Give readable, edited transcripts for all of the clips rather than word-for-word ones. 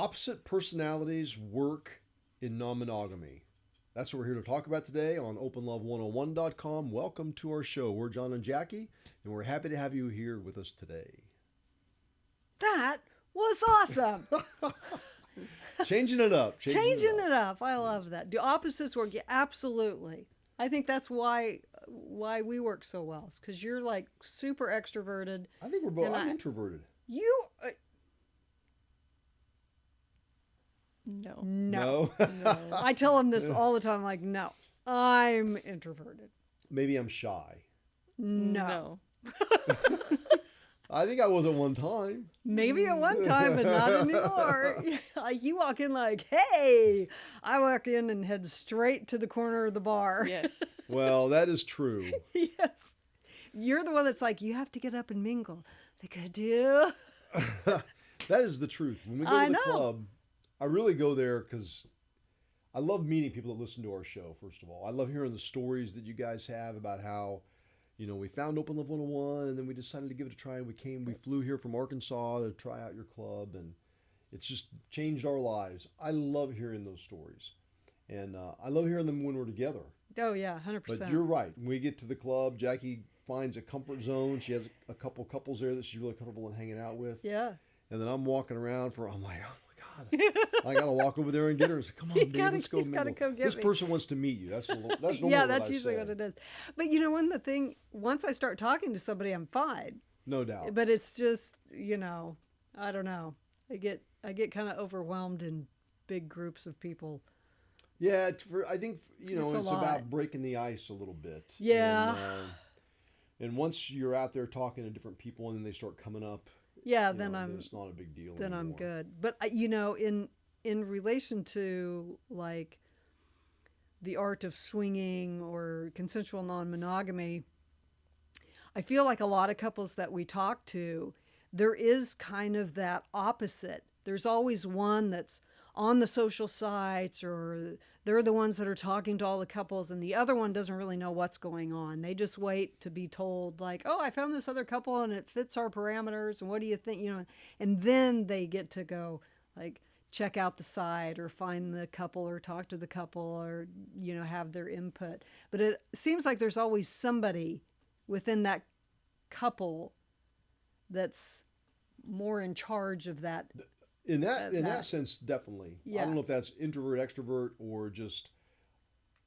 Opposite personalities work in non-monogamy. That's what we're here to talk about today on openlove101.com. Welcome to our show. We're John and Jackie, and we're happy to have you here with us today. That was awesome. Changing it up. Changing it up. I love that. Do opposites work? Yeah, absolutely. I think that's why we work so well. It's because you're like super extroverted. I think we're both. I'm introverted. You. No. No. I tell him this all the time. Like, no, I'm introverted. Maybe I'm shy. No. I think I was at one time. Maybe at one time, but not anymore. You walk in like, hey. I walk in and head straight to the corner of the bar. Yes. Well, that is true. Yes. You're the one that's like, you have to get up and mingle. Like, I do. That is the truth. When we go to the club, I really go there because I love meeting people that listen to our show, first of all. I love hearing the stories that you guys have about how, you know, we found Open Love 101 and then we decided to give it a try. We flew here from Arkansas to try out your club, and it's just changed our lives. I love hearing those stories. And I love hearing them when we're together. Oh, yeah, 100%. But you're right. When we get to the club, Jackie finds a comfort zone. She has a couple couples there that she's really comfortable in hanging out with. Yeah. And then I'm walking around I'm like, oh my God, I got to walk over there and get her and say, come on, babe, let's go. He's got to come get this me. person wants to meet you. That's normally yeah, that's usually what it is. But you know, once I start talking to somebody, I'm fine. No doubt. But it's just, you know, I don't know. I get kind of overwhelmed in big groups of people. Yeah, I think, you know, it's about breaking the ice a little bit. Yeah. And once you're out there talking to different people and then they start coming up, yeah, it's not a big deal then anymore. I'm good. But, you know, in relation to, like, the art of swinging or consensual non-monogamy, I feel like a lot of couples that we talk to, there is kind of that opposite. There's always one that's on the social sites, or they're the ones that are talking to all the couples, and the other one doesn't really know what's going on. They just wait to be told, like, oh, I found this other couple and it fits our parameters, and what do you think? You know, and then they get to go, like, check out the site or find the couple or talk to the couple or, you know, have their input. But it seems like there's always somebody within that couple that's more in charge of that. In that sense, definitely. Yeah. I don't know if that's introvert, extrovert, or just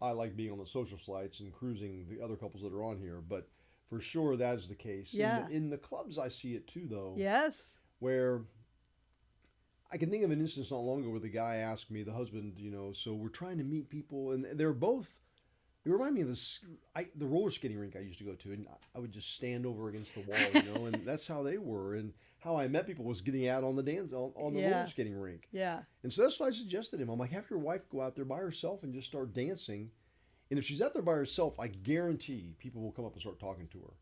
I like being on the social sites and cruising the other couples that are on here. But for sure, that is the case. Yeah. In the clubs, I see it too, though. Yes. Where I can think of an instance not long ago where the guy asked me, the husband, you know, so we're trying to meet people, and they're both. It reminded me of the roller skating rink I used to go to, and I would just stand over against the wall, you know, and that's how they were. And how I met people was getting out on the roller skating rink. Yeah. And so that's what I suggested him. I'm like, have your wife go out there by herself and just start dancing. And if she's out there by herself, I guarantee people will come up and start talking to her.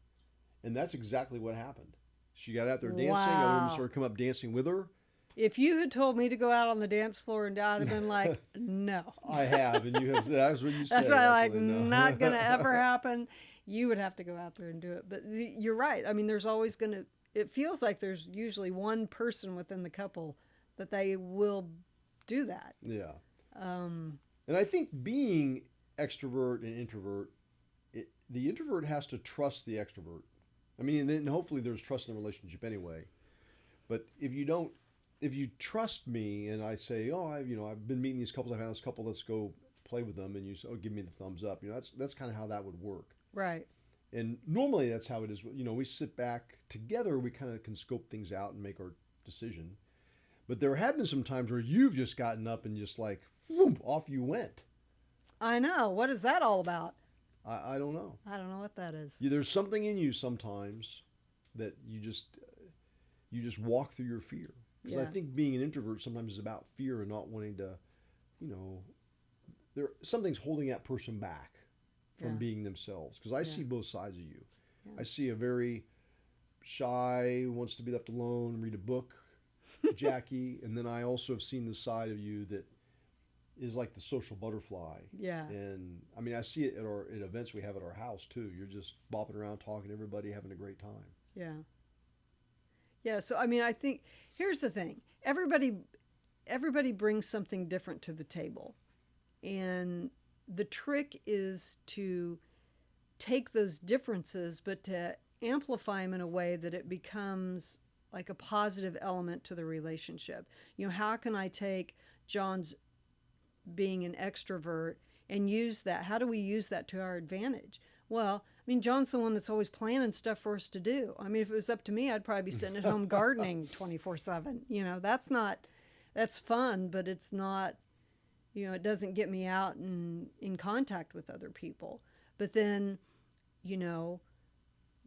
And that's exactly what happened. She got out there dancing. Wow. Other women started coming up dancing with her. If you had told me to go out on the dance floor and I'd have been like, no. I have, and you have. That's what you said. That's why, like, no. not going to ever happen. You would have to go out there and do it. But you're right. I mean, there's always going to, it feels like there's usually one person within the couple that they will do that. Yeah. And I think being extrovert and introvert, the introvert has to trust the extrovert. I mean, and then hopefully there's trust in the relationship anyway. But if you trust me and I say, oh, I've been meeting these couples, I found this couple, let's go play with them, and you say, oh, give me the thumbs up. You know, that's kind of how that would work. Right. And normally that's how it is. You know, we sit back together, we kind of can scope things out and make our decision. But there have been some times where you've just gotten up and just like, whoop, off you went. I know. What is that all about? I don't know. I don't know what that is. There's something in you sometimes that you just walk through your fear. Because I think being an introvert sometimes is about fear and not wanting to, you know, something's holding that person back from being themselves. Because I see both sides of you. Yeah. I see a very shy, wants to be left alone, read a book, Jackie. And then I also have seen the side of you that is like the social butterfly. Yeah. And I mean, I see it at events we have at our house too. You're just bopping around, talking to everybody, having a great time. Yeah. Yeah. So, I mean, I think here's the thing. Everybody everybody brings something different to the table. And the trick is to take those differences, but to amplify them in a way that it becomes like a positive element to the relationship. You know, how can I take John's being an extrovert and use that? How do we use that to our advantage? Well, I mean, John's the one that's always planning stuff for us to do. I mean, if it was up to me, I'd probably be sitting at home gardening 24/7. You know, that's fun, but it's not, you know, it doesn't get me out and in contact with other people. But then, you know,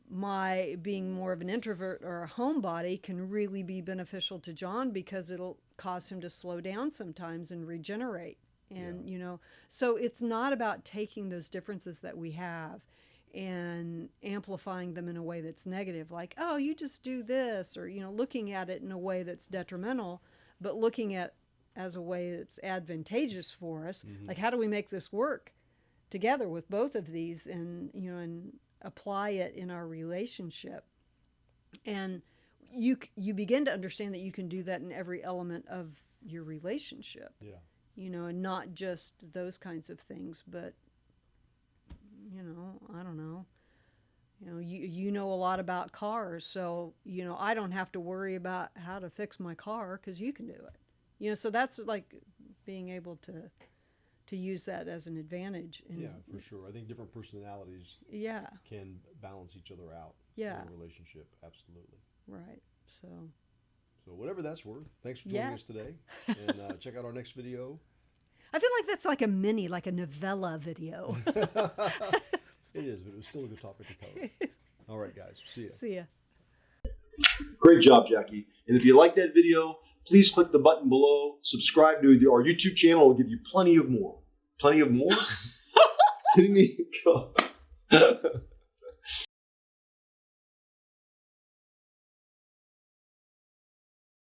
my being more of an introvert or a homebody can really be beneficial to John because it'll cause him to slow down sometimes and regenerate. And, you know, so it's not about taking those differences that we have and amplifying them in a way that's negative, like, oh, you just do this, or, you know, looking at it in a way that's detrimental, but looking at as a way that's advantageous for us. Like, how do we make this work together with both of these, and, you know, and apply it in our relationship? And you begin to understand that you can do that in every element of your relationship. Yeah. You know, and not just those kinds of things, but, you know, I don't know. You know, you know a lot about cars, so, you know, I don't have to worry about how to fix my car because you can do it. You know, so that's like being able to use that as an advantage. Yeah, for sure. I think different personalities can balance each other out in a relationship. Absolutely. Right. So whatever that's worth, thanks for joining us today. And check out our next video. I feel like that's like a novella video. It is, but it was still a good topic to cover. All right, guys. See ya. See ya. Great job, Jackie. And if you like that video, please click the button below. Subscribe to our YouTube channel. We'll give you plenty of more. Plenty of more? Kidding me?